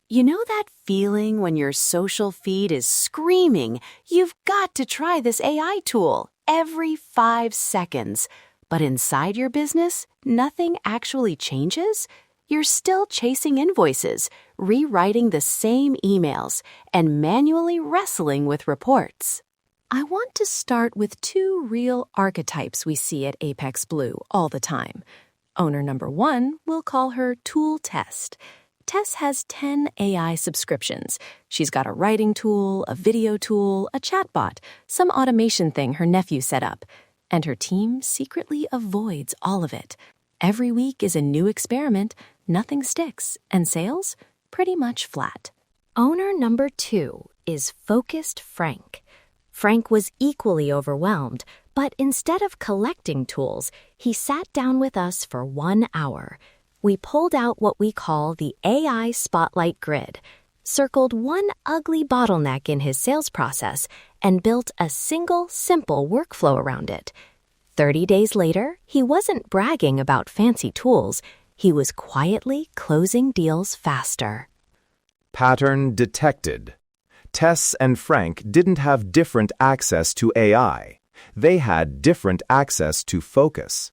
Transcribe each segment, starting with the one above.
You know that feeling when your social feed is screaming, "You've got to try this AI tool," every 5 seconds, but inside your business, nothing actually changes? You're still chasing invoices, rewriting the same emails, and manually wrestling with reports. I want to start with two real archetypes we see at Apex Blue all the time. Owner number one, we'll call her Tool Test. Tess has 10 AI subscriptions. She's got a writing tool, a video tool, a chatbot, some automation thing her nephew set up. And her team secretly avoids all of it. Every week is a new experiment, nothing sticks, and sales pretty much flat. Owner number two is Focused Frank. Frank was equally overwhelmed, but instead of collecting tools, he sat down with us for 1 hour. We pulled out what we call the AI Spotlight Grid, circled one ugly bottleneck in his sales process, and built a single, simple workflow around it. 30 days later, he wasn't bragging about fancy tools. He was quietly closing deals faster. Pattern detected. Tess and Frank didn't have different access to AI. They had different access to focus.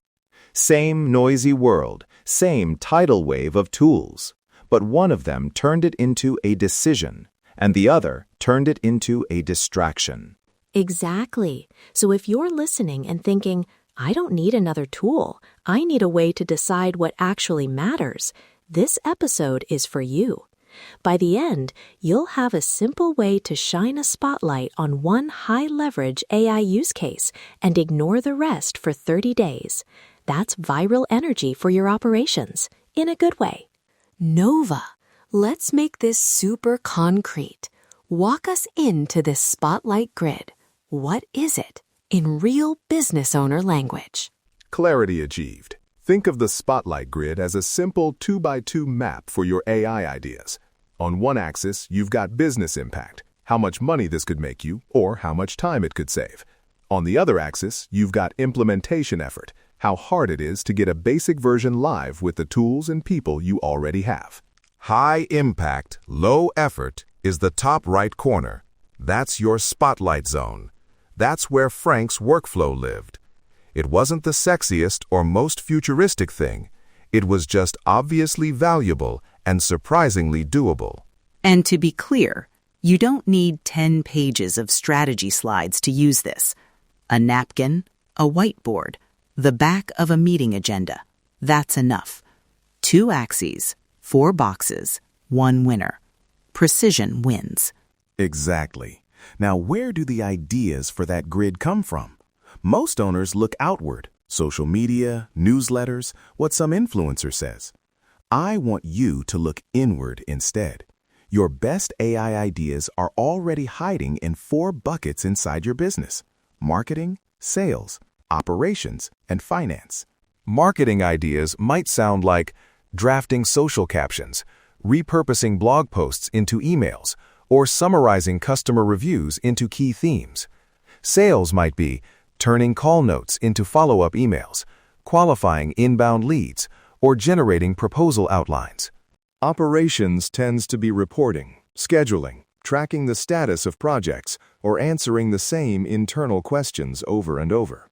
Same noisy world, same tidal wave of tools, but one of them turned it into a decision, and the other turned it into a distraction. Exactly. So if you're listening and thinking, "I don't need another tool, I need a way to decide what actually matters," this episode is for you. By the end, you'll have a simple way to shine a spotlight on one high-leverage AI use case and ignore the rest for 30 days. That's viral energy for your operations, in a good way. Nova, let's make this super concrete. Walk us into this spotlight grid. What is it in real business owner language? Clarity achieved. Think of the spotlight grid as a simple 2x2 map for your AI ideas. On one axis, you've got business impact, how much money this could make you, or how much time it could save. On the other axis, you've got implementation effort, how hard it is to get a basic version live with the tools and people you already have. High impact, low effort is the top right corner. That's your spotlight zone. That's where Frank's workflow lived. It wasn't the sexiest or most futuristic thing. It was just obviously valuable and surprisingly doable. And to be clear, you don't need 10 pages of strategy slides to use this. A napkin, a whiteboard, the back of a meeting agenda. That's enough. 2 axes, 4 boxes, 1 winner. Precision wins. Exactly. Now, where do the ideas for that grid come from? Most owners look outward, social media, newsletters, what some influencer says. I want you to look inward instead. Your best AI ideas are already hiding in 4 buckets inside your business: marketing, sales, operations, and finance. Marketing ideas might sound like drafting social captions, repurposing blog posts into emails, or summarizing customer reviews into key themes. Sales might be turning call notes into follow-up emails, qualifying inbound leads, or generating proposal outlines. Operations tends to be reporting, scheduling, tracking the status of projects, or answering the same internal questions over and over.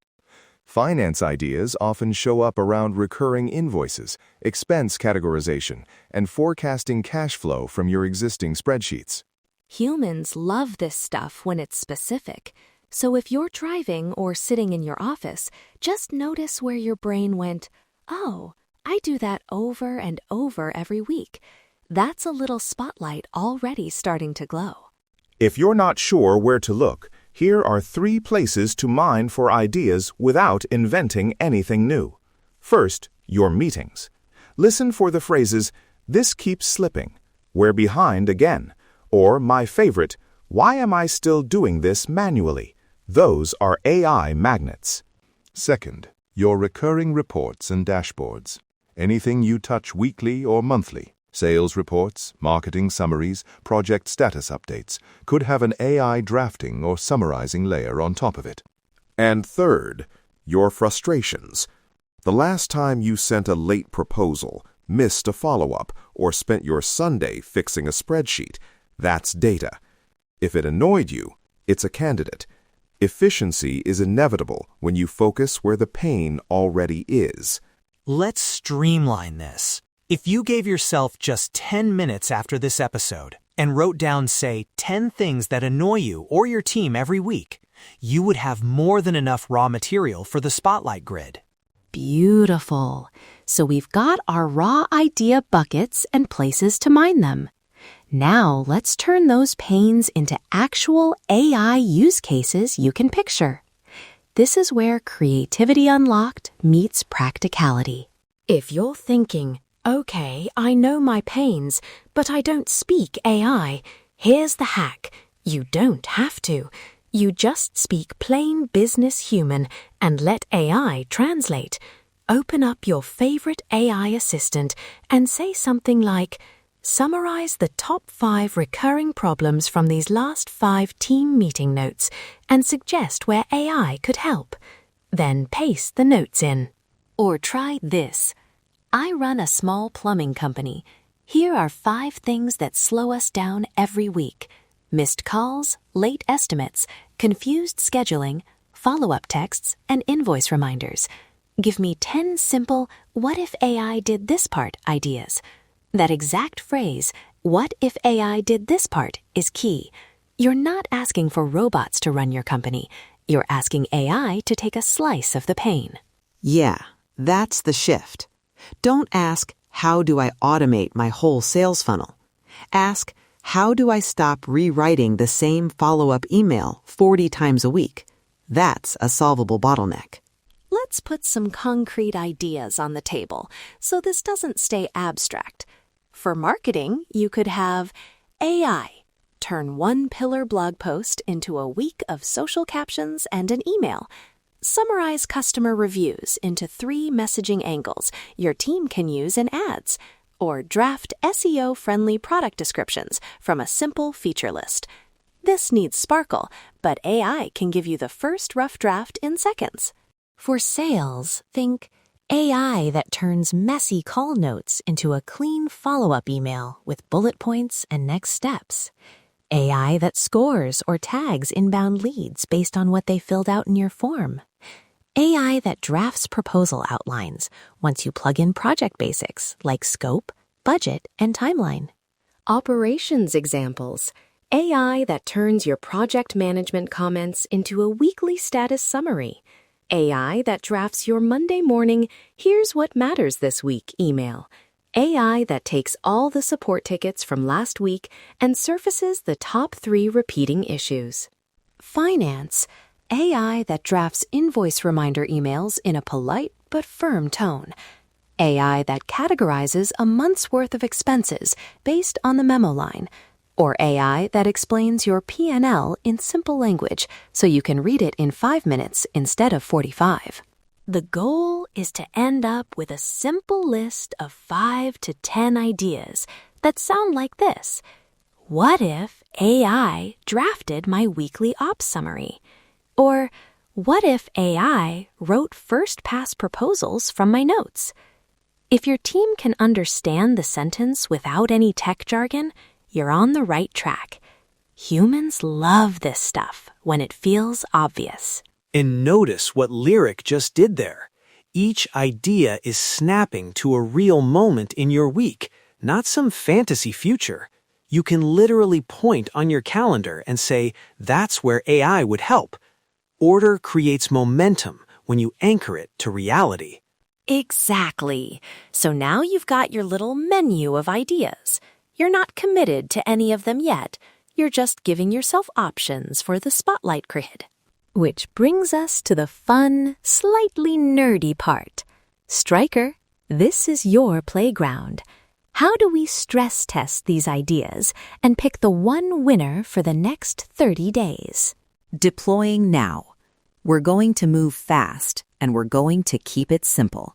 Finance ideas often show up around recurring invoices, expense categorization, and forecasting cash flow from your existing spreadsheets. Humans love this stuff when it's specific. So if you're driving or sitting in your office, just notice where your brain went, "Oh, I do that over and over every week." That's a little spotlight already starting to glow. If you're not sure where to look, here are 3 places to mine for ideas without inventing anything new. First, your meetings. Listen for the phrases, "This keeps slipping," "We're behind again," or my favorite, "Why am I still doing this manually?" Those are AI magnets. Second, your recurring reports and dashboards. Anything you touch weekly or monthly. Sales reports, marketing summaries, project status updates could have an AI drafting or summarizing layer on top of it. And third, your frustrations. The last time you sent a late proposal, missed a follow-up, or spent your Sunday fixing a spreadsheet. That's data. If it annoyed you, it's a candidate. Efficiency is inevitable when you focus where the pain already is. Let's streamline this. If you gave yourself just 10 minutes after this episode and wrote down, say, 10 things that annoy you or your team every week, you would have more than enough raw material for the Spotlight Grid. Beautiful. So we've got our raw idea buckets and places to mine them. Now let's turn those pains into actual AI use cases you can picture. This is where creativity unlocked meets practicality. If you're thinking, okay, I know my pains, but I don't speak AI, here's the hack. You don't have to. You just speak plain business human and let AI translate. Open up your favorite AI assistant and say something like, summarize the top 5 recurring problems from these last 5 team meeting notes and suggest where AI could help. Then paste the notes in. Or try this. I run a small plumbing company. Here are 5 things that slow us down every week. Missed calls, late estimates, confused scheduling, follow-up texts, and invoice reminders. Give me 10 simple, what if AI did this part ideas. That exact phrase, what if AI did this part, is key. You're not asking for robots to run your company. You're asking AI to take a slice of the pain. Yeah, that's the shift. Don't ask, how do I automate my whole sales funnel? Ask, how do I stop rewriting the same follow-up email 40 times a week? That's a solvable bottleneck. Let's put some concrete ideas on the table so this doesn't stay abstract. For marketing, you could have AI. Turn one pillar blog post into a week of social captions and an email. Summarize customer reviews into 3 messaging angles your team can use in ads. Or draft SEO-friendly product descriptions from a simple feature list. This needs sparkle, but AI can give you the first rough draft in seconds. For sales, think AI that turns messy call notes into a clean follow-up email with bullet points and next steps. AI that scores or tags inbound leads based on what they filled out in your form. AI that drafts proposal outlines once you plug in project basics like scope, budget, and timeline. Operations examples. AI that turns your project management comments into a weekly status summary. AI that drafts your Monday morning, here's what matters this week email. AI that takes all the support tickets from last week and surfaces the top 3 repeating issues. Finance. AI that drafts invoice reminder emails in a polite but firm tone. AI that categorizes a month's worth of expenses based on the memo line. Or AI that explains your P&L in simple language so you can read it in 5 minutes instead of 45. The goal is to end up with a simple list of 5 to 10 ideas that sound like this. What if AI drafted my weekly ops summary? Or what if AI wrote first-pass proposals from my notes? If your team can understand the sentence without any tech jargon, you're on the right track. Humans love this stuff when it feels obvious. And notice what Lyric just did there. Each idea is snapping to a real moment in your week, not some fantasy future. You can literally point on your calendar and say, that's where AI would help. Order creates momentum when you anchor it to reality. Exactly. So now you've got your little menu of ideas. You're not committed to any of them yet. You're just giving yourself options for the Spotlight Grid. Which brings us to the fun, slightly nerdy part. Stryker, this is your playground. How do we stress test these ideas and pick the one winner for the next 30 days? Deploying now. We're going to move fast, and we're going to keep it simple.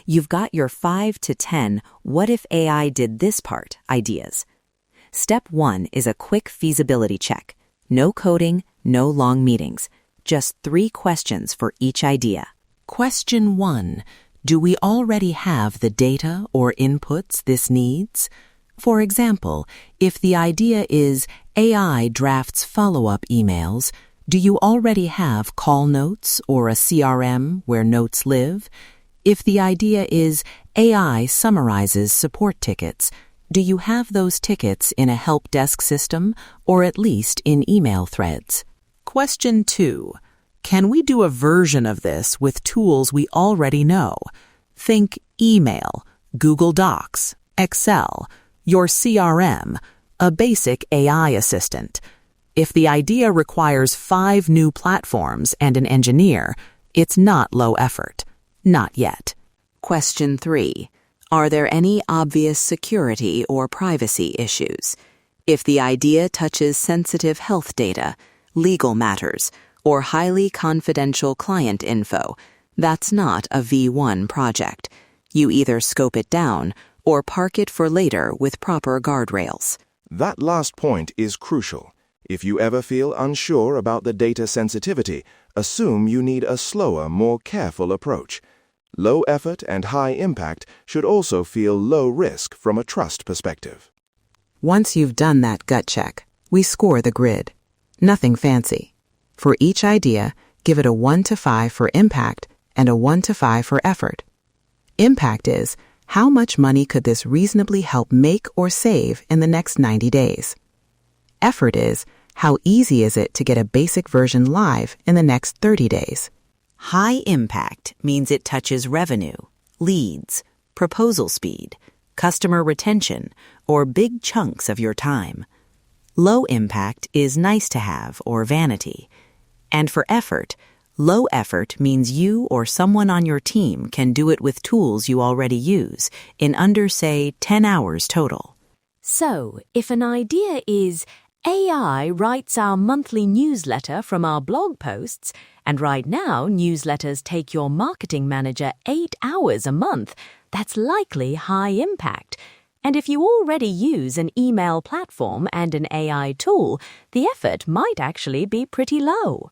You've got your 5 to 10 what if AI did this part ideas. Step 1 is a quick feasibility check. No coding, no long meetings. Just 3 questions for each idea. Question 1. Do we already have the data or inputs this needs? For example, if the idea is AI drafts follow-up emails, do you already have call notes or a CRM where notes live? If the idea is AI summarizes support tickets, do you have those tickets in a help desk system or at least in email threads? Question 2. Can we do a version of this with tools we already know? Think email, Google Docs, Excel, your CRM, a basic AI assistant. If the idea requires 5 new platforms and an engineer, it's not low effort. Not yet. Question 3. Are there any obvious security or privacy issues? If the idea touches sensitive health data, legal matters, or highly confidential client info, that's not a V1 project. You either scope it down or park it for later with proper guardrails. That last point is crucial. If you ever feel unsure about the data sensitivity, assume you need a slower, more careful approach. Low effort and high impact should also feel low risk from a trust perspective. Once you've done that gut check, we score the grid. Nothing fancy. For each idea, give it a 1 to 5 for impact and a 1 to 5 for effort. Impact is, how much money could this reasonably help make or save in the next 90 days? Effort is, how easy is it to get a basic version live in the next 30 days? High impact means it touches revenue, leads, proposal speed, customer retention, or big chunks of your time. Low impact is nice to have or vanity. And for effort, low effort means you or someone on your team can do it with tools you already use in under, say, 10 hours total. So, if an idea is AI writes our monthly newsletter from our blog posts, and right now newsletters take your marketing manager 8 hours a month, that's likely high impact. And if you already use an email platform and an AI tool, the effort might actually be pretty low.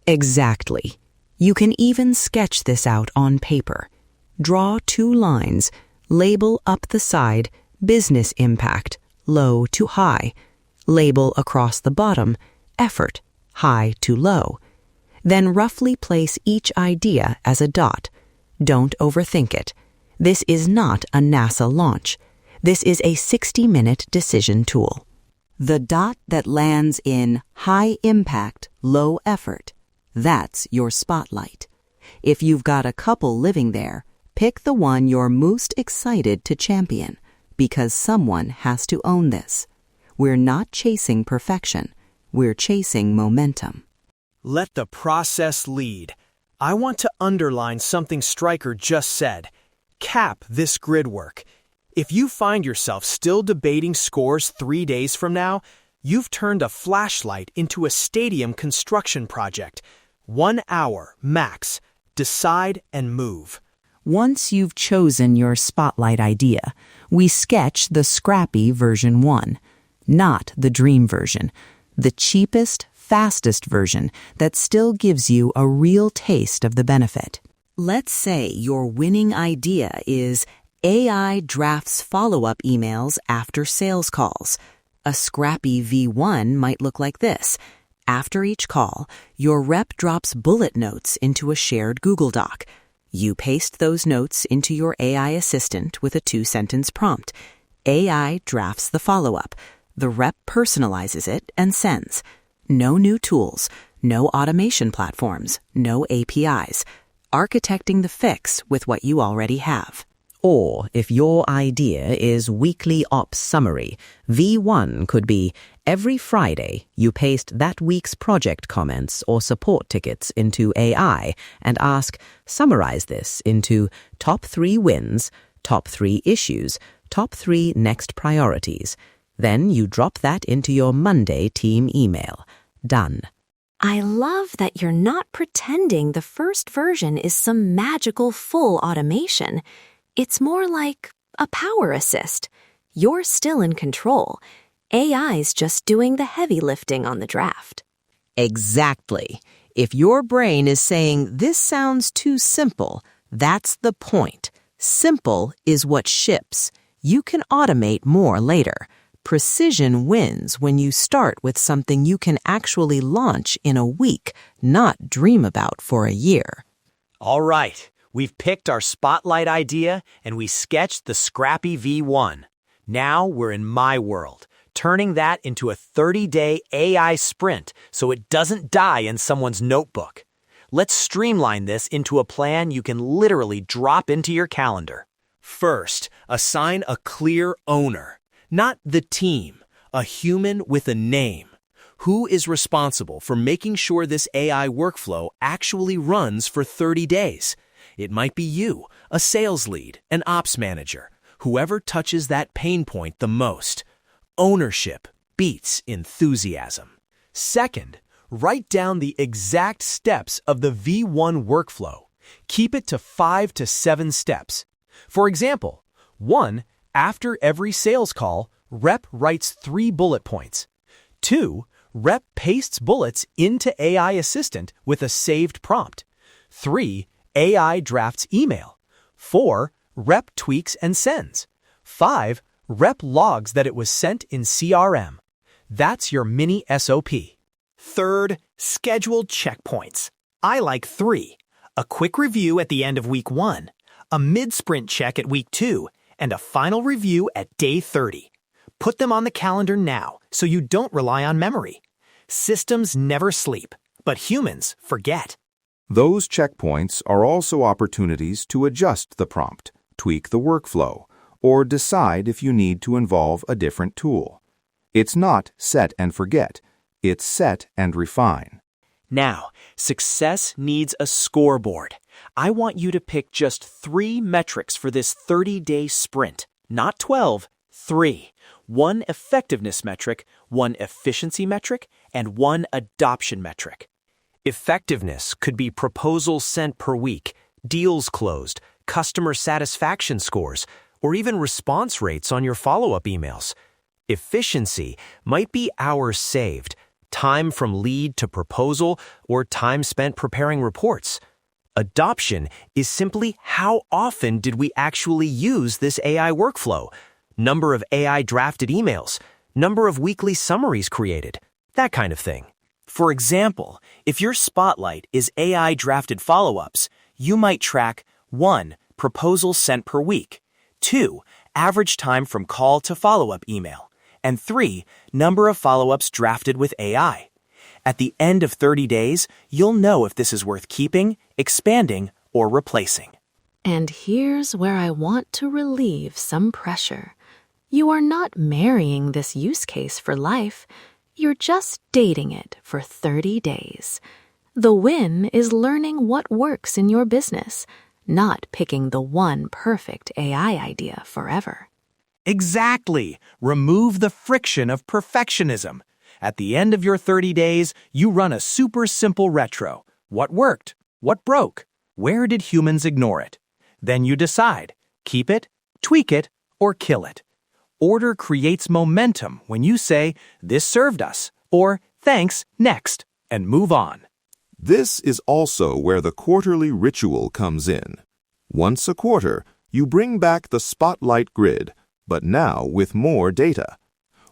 Exactly. You can even sketch this out on paper. Draw 2 lines, label up the side, business impact, low to high. Label across the bottom, effort, high to low. Then roughly place each idea as a dot. Don't overthink it. This is not a NASA launch. This is a 60-minute decision tool. The dot that lands in high impact, low effort, that's your spotlight. If you've got a couple living there, pick the one you're most excited to champion, because someone has to own this. We're not chasing perfection. We're chasing momentum. Let the process lead. I want to underline something Stryker just said. Cap this grid work. If you find yourself still debating scores 3 days from now, you've turned a flashlight into a stadium construction project. 1 hour, max. Decide and move. Once you've chosen your spotlight idea, we sketch the scrappy version 1, not the dream version, the cheapest, fastest version that still gives you a real taste of the benefit. Let's say your winning idea is AI drafts follow-up emails after sales calls. A scrappy V1 might look like this. After each call, your rep drops bullet notes into a shared Google Doc. You paste those notes into your AI assistant with a 2-sentence prompt. AI drafts the follow-up. The rep personalizes it and sends. No new tools, no automation platforms, no APIs. Architecting the fix with what you already have. Or, if your idea is weekly ops summary, V1 could be every Friday you paste that week's project comments or support tickets into AI and ask, summarize this into top 3 wins, top 3 issues, top 3 next priorities. Then you drop that into your Monday team email. Done. I love that you're not pretending the first version is some magical full automation. It's more like a power assist. You're still in control. AI's just doing the heavy lifting on the draft. Exactly. If your brain is saying, this sounds too simple, That's the point. Simple is what ships. You can automate more later. Precision wins when you start with something you can actually launch in a week, not dream about for a year. All right, we've picked our spotlight idea and we sketched the scrappy V1. Now we're in my world, turning that into a 30-day AI sprint so it doesn't die in someone's notebook. Let's streamline this into a plan you can literally drop into your calendar. First, assign a clear owner, not the team, a human with a name. Who is responsible for making sure this AI workflow actually runs for 30 days? It might be you, a sales lead, an ops manager, whoever touches that pain point the most. Ownership beats enthusiasm. Second, write down the exact steps of the V1 workflow. Keep it to 5 to 7 steps. For example, 1. After every sales call, rep writes 3 bullet points. 2. Rep pastes bullets into AI Assistant with a saved prompt. 3. AI drafts email. 4. Rep tweaks and sends. 5. Rep logs that it was sent in CRM. That's your mini SOP. Third, scheduled checkpoints. I like 3. A quick review at the end of week 1, a mid-sprint check at week 2, and a final review at day 30. Put them on the calendar now so you don't rely on memory. Systems never sleep, but humans forget. Those checkpoints are also opportunities to adjust the prompt, tweak the workflow, or decide if you need to involve a different tool. It's not set and forget. It's set and refine. Now, success needs a scoreboard. I want you to pick just 3 metrics for this 30-day sprint. Not 12, 3. 1 effectiveness metric, 1 efficiency metric, and 1 adoption metric. Effectiveness could be proposals sent per week, deals closed, customer satisfaction scores, or even response rates on your follow-up emails. Efficiency might be hours saved, time from lead to proposal, or time spent preparing reports. Adoption is simply how often did we actually use this AI workflow? Number of AI drafted emails, number of weekly summaries created, that kind of thing. For example, if your spotlight is AI drafted follow-ups, you might track 1. Proposals sent per week, 2. Average time from call to follow-up email, and 3. Number of follow-ups drafted with AI. At the end of 30 days, you'll know if this is worth keeping, expanding, or replacing. And here's where I want to relieve some pressure. You are not marrying this use case for life. You're just dating it for 30 days. The win is learning what works in your business, not picking the one perfect AI idea forever. Exactly. Remove the friction of perfectionism. At the end of your 30 days, you run a super simple retro. What worked? What broke? Where did humans ignore it? Then you decide, keep it, tweak it, or kill it. Order creates momentum when you say, this served us, or thanks, next, and move on. This is also where the quarterly ritual comes in. Once a quarter, you bring back the spotlight grid, but now with more data.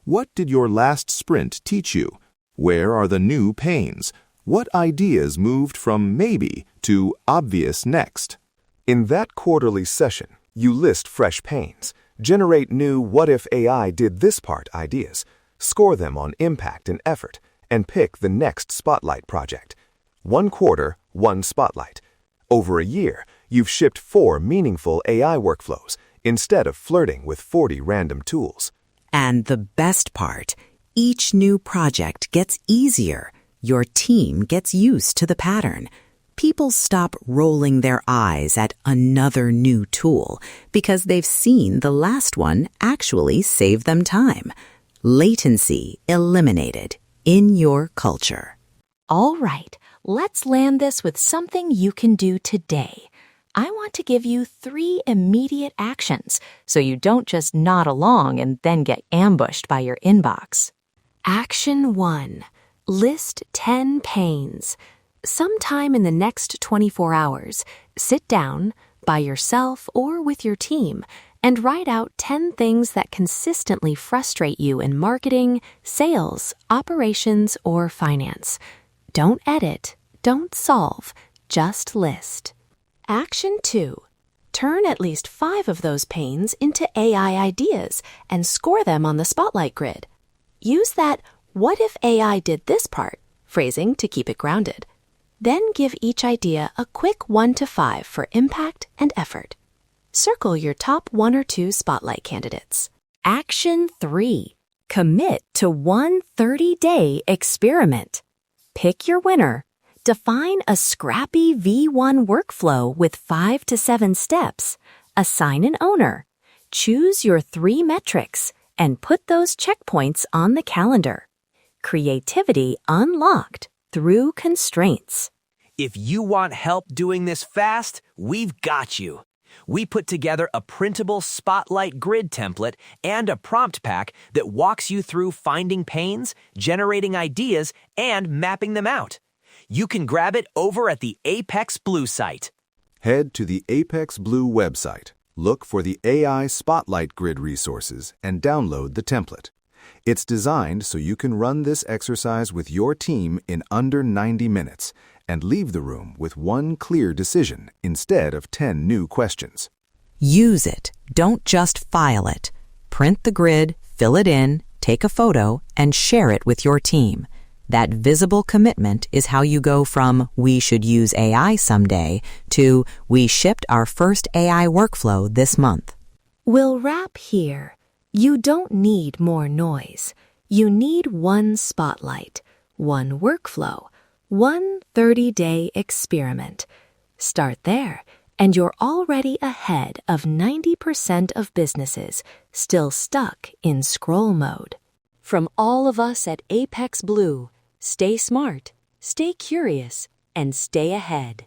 What did your last sprint teach you? Where are the new pains? What ideas moved from maybe to obvious next? In that quarterly session, you list fresh pains, generate new what-if AI did this part ideas, score them on impact and effort, and pick the next spotlight project. 1 quarter, 1 spotlight. Over a year, you've shipped 4 meaningful AI workflows instead of flirting with 40 random tools. And the best part, each new project gets easier. Your team gets used to the pattern. People stop rolling their eyes at another new tool because they've seen the last one actually save them time. Latency eliminated in your culture. All right, let's land this with something you can do today. I want to give you 3 immediate actions so you don't just nod along and then get ambushed by your inbox. Action 1. List 10 pains. Sometime in the next 24 hours, sit down, by yourself or with your team, and write out 10 things that consistently frustrate you in marketing, sales, operations, or finance. Don't edit, don't solve, just list. Action 2. Turn at least 5 of those pains into AI ideas and score them on the Spotlight grid. Use that "what if AI did this part" phrasing to keep it grounded. Then give each idea a quick 1 to 5 for impact and effort. Circle your top 1 or 2 Spotlight candidates. Action 3. Commit to one 30-day experiment. Pick your winner. Define a scrappy V1 workflow with 5 to 7 steps. Assign an owner. Choose your 3 metrics and put those checkpoints on the calendar. Creativity unlocked through constraints. If you want help doing this fast, we've got you. We put together a printable Spotlight grid template and a prompt pack that walks you through finding pains, generating ideas, and mapping them out. You can grab it over at the Apex Blue site. Head to the Apex Blue website, look for the AI Spotlight Grid resources, and download the template. It's designed so you can run this exercise with your team in under 90 minutes and leave the room with one clear decision instead of 10 new questions. Use it. Don't just file it. Print the grid, fill it in, take a photo, and share it with your team. That visible commitment is how you go from "we should use AI someday" to "we shipped our first AI workflow this month." We'll wrap here. You don't need more noise. You need one Spotlight, one workflow, one 30-day experiment. Start there, and you're already ahead of 90% of businesses still stuck in scroll mode. From all of us at Apex Blue, stay smart, stay curious, and stay ahead.